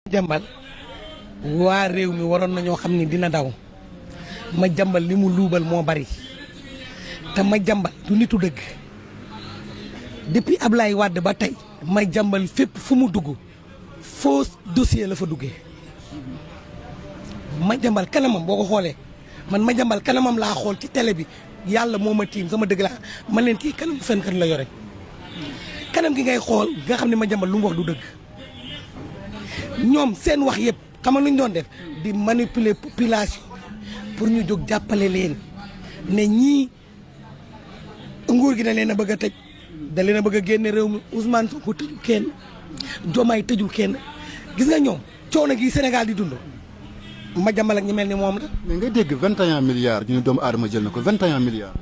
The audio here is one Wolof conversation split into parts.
Madiambal waa réew mi waroon nañoo xam ni dina daw Madiambal li mu luubal moo bari te Madiambal du nitu dëgg depuis Ablaye Wade ba tey Madiambal fépp fu mu dugg faux dossier la fa duggee Madiambal kanamam boo ko xoolee man Madiambal kanamam laa xool ci télé bi yàlla moo ma tiim sama dëgg laa man leen kii kanam fenkat la yore kanam gi ngay xool nga xam ne Madiambal lu mu wax du dëgg ñoom seen wax yëpp xam nga lu ñu doon def di manipuler population pour ñu jóg jàppale leen ne ñii nguur gi da leen a bëgg a tëj da leen a bëgg a génne réew mi Ousmane Sonko tëjul kenn Diomaye tëjul kenn gis nga ñoom coono gi Sénégal di dund Madiambal ak ñi mel ni moom la. mais nga dégg 21 milliards ñu ne doomu aadama jël na ko 21 milliards.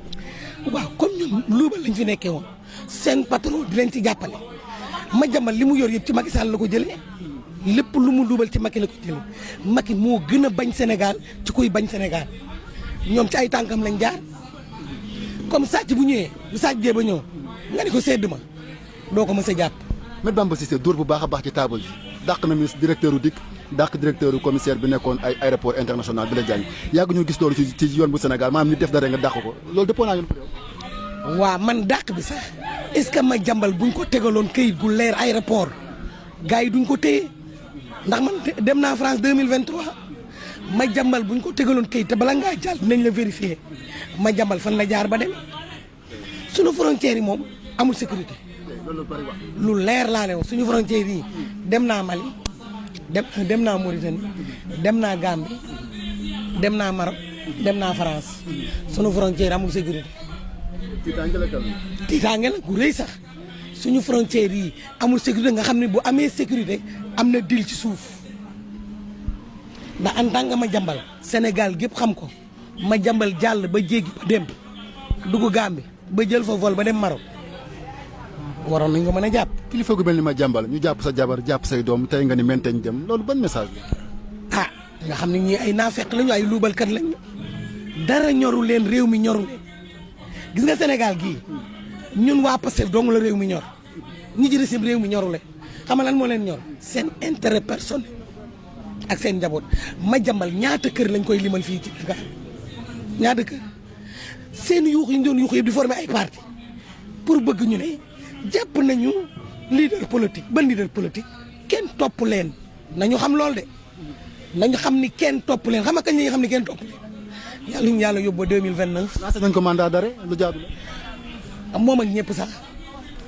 waaw comme ñoom luubal lañ fi nekkee woon seen patron di leen ci jàppale Madiambal li mu yor yëpp ci Macky Sall la ko jëlee. lépp lu mu luubal ci Macky la ko jëlee Macky moo gën a bañ Sénégal ci kuy bañ Sénégal ñoom ci ay tànkam lañ jaar comme sàcc bu ñëwee bu sàccee ba ñëw nga ne ko sedd ma doo ko mës a jàpp. Me Bamba Cissé dóor bu baax a baax ci table ji dàq na ministre directeur u DIC dàq directeur u commissaire bi nekkoon ay aéroport international bi la jàng yàgg ñu gis loolu ci yoon bu Sénégal maanaam nit def dara nga dàq ko loolu dëppoo naa yoon ko yow. waaw man dàq bi sax est-ce que Madiambal buñ ko tegaloon këyit gu leer aéroport gars yi duñ ko téye. ndax man dem naa France 2023 Madiambal bu ñu ko tegaloon kayit te bala ngaa jàll dinañ la vérifier Madiambal fan la jaar ba dem suñu frontières yi moom amul sécurité lu leer laa ne suñu frontières yi dem naa Mali dem naa Mauritanie dem naa Gambie dem naa Maroc dem naa France suñu frontière amul sécurité. tiitaange la gu rëy sax. suñu frontière yi amul sécurité nga xam ne bu amee sécurité am na dil ci suuf ndax en tant que Madiambal Sénégal gépp xam ko Madiambal jàll ba jéggi ba dem dugg Gambie ba jël fa vol ba dem Maroc waroon nañ ko mën a jàpp. kilifa gu mel ni Madiambal ñu jàpp sa jabar jàpp say doom tey nga ni menteñ dem loolu ban message la. ah nga xam ne ñii ay naafeq lañu ay luubalkat lañu dara ñoru leen réew mi ñoru leen gis nga Sénégal gii ñun waa Pastef dong la réew mi ñor. ñi ci des réew mi ñoru leen xam nga lan moo leen ñor seen intérêt personnel ak seen njaboot Madiambal ñaata kër lañ koy limal fii ci Dakar ñaata kër seen yuux yi ñu doon yuux yëpp di former ay parti pour bëgg ñu ne jàpp nañu leader politique ban leader politique kenn topp leen nañu xam lool de nañu xam ni kenn topp leen xam nga kañ la ñuy xam ni kenn topp leen yàlla ñu yàlla yóbbu ba 2029. lancé nañ ko mandat d'arrêt lu jaadu la. moom ak ñëpp sax.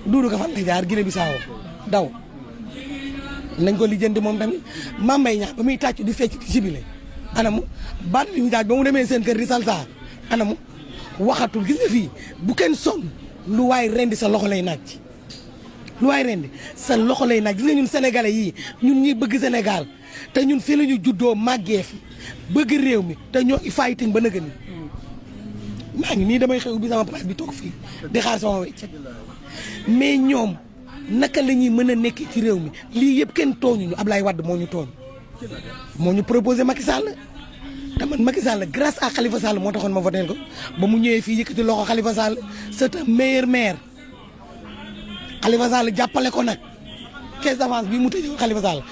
Duudu ka fan lay jaar Guinée Bissau daw nañ ko lijjanti moom tamit Mame Mbaye Niang ba muy tàcc di fecc di jibile anamu baat bi ñu daaj ba mu demee seen kër di salsa anamu waxatul gis nga fii bu kenn sonn lu waay rendi sa loxo lay naaj lu waay rendi sa loxo lay naaj gis nga ñun sénégalais yii ñun ñi bëgg Sénégal te ñun fii la ñu juddoo màggee fi bëgg réew mi te ñoo i fighting ba nëgë ni maa ngi nii damay xew bi sama place bi toog fii di xaar sama wecc mais ñoom naka la ñuy mën a nekk ci réew mi lii yëpp kenn tooñuñu Ablaye Wade moo ñu tooñ moo ñu proposé Macky Sall te man Macky Sall grâce à Khalifa Sall moo taxoon ma voté ko ba mu ñëwee fii yëkkati loxo Khalifa Sall c'est un meilleur maire Khalifa Sall jàppale ko nag caisse d'avance bi mu tëjee Khalifa Sall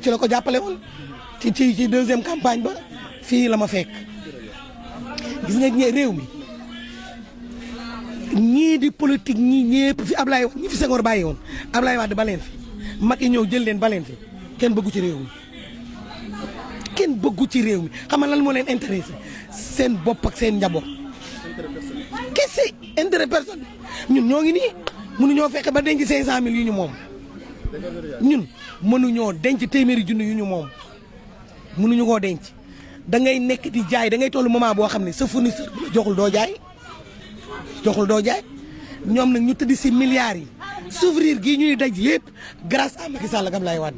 ci la ko jàppale woon ci deuxième campagne ba fii la ma fekk gis nga réew mi. ñii di politique ñii ñëpp fi Ablaye ñi fi Senghor bàyyi woon Ablaye Wade ba leen fi Macky ñëw jël leen ba leen fi kenn bëggu ci réew mi kenn bëggu ci réew mi xam nga lan moo leen intéressé seen bopp ak seen njaboot kese intérêt personnel ñun ñoo ngi nii mënuñoo fexe ba denc 500000 yu ñu moom ñun mënuñoo denc téeméeri junni yu ñu moom mënuñu koo denc da ngay nekk di jaay da ngay toll moment boo xam ne sa fournisseur bi la joxul doo jaay. doo jaay ñoom nag ñu tëdd si milliards yi souffrir gii ñuy daj yëpp grâce à Macky Sall ak Ablaye Wade